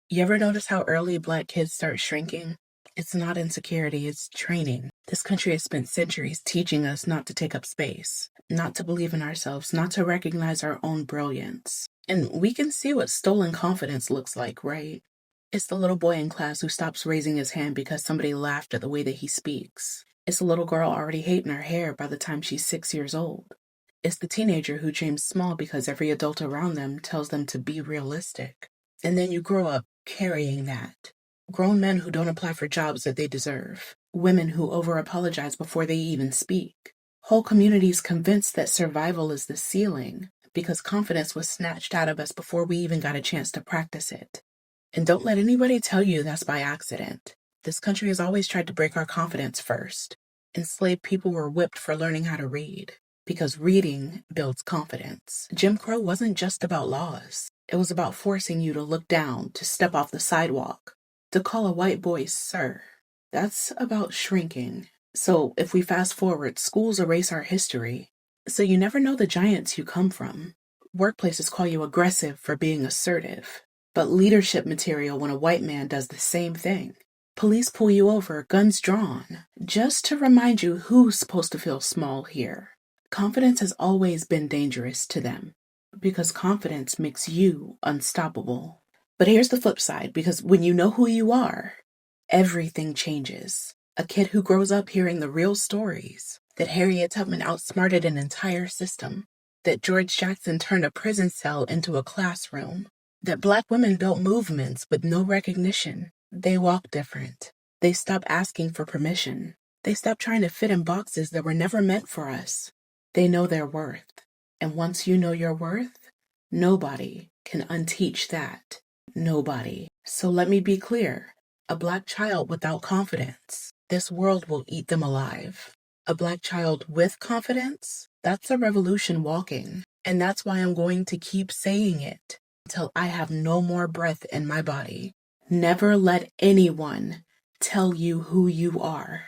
You ever notice how early Black kids start shrinking? It's not insecurity, it's training. This country has spent centuries teaching us not to take up space, not to believe in ourselves, not to recognize our own brilliance. And we can see what stolen confidence looks like, right? It's the little boy in class who stops raising his hand because somebody laughed at the way that he speaks. It's the little girl already hating her hair by the time she's 6 years old. It's the teenager who dreams small because every adult around them tells them to be realistic. And then you grow up carrying that. Grown men who don't apply for jobs that they deserve. Women who over-apologize before they even speak. Whole communities convinced that survival is the ceiling because confidence was snatched out of us before we even got a chance to practice it. And don't let anybody tell you that's by accident. This country has always tried to break our confidence first. Enslaved people were whipped for learning how to read because reading builds confidence. Jim Crow wasn't just about laws. It was about forcing you to look down, to step off the sidewalk, to call a white boy sir. That's about shrinking. So if we fast forward, schools erase our history. So you never know the giants you come from. Workplaces call you aggressive for being assertive, but leadership material when a white man does the same thing. Police pull you over, guns drawn, just to remind you who's supposed to feel small here. Confidence has always been dangerous to them because confidence makes you unstoppable. But here's the flip side, because when you know who you are, everything changes. A kid who grows up hearing the real stories, that Harriet Tubman outsmarted an entire system, that George Jackson turned a prison cell into a classroom, that Black women built movements with no recognition. They walk different. They stop asking for permission. They stop trying to fit in boxes that were never meant for us. They know their worth. And once you know your worth, nobody can unteach that. Nobody. So let me be clear. A Black child without confidence, this world will eat them alive. A Black child with confidence, that's a revolution walking. And that's why I'm going to keep saying it until I have no more breath in my body. Never let anyone tell you who you are.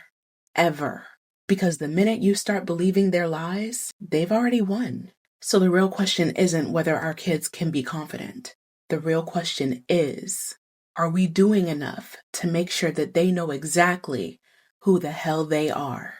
Ever. Because the minute you start believing their lies, they've already won. So the real question isn't whether our kids can be confident. The real question is, are we doing enough to make sure that they know exactly who the hell they are?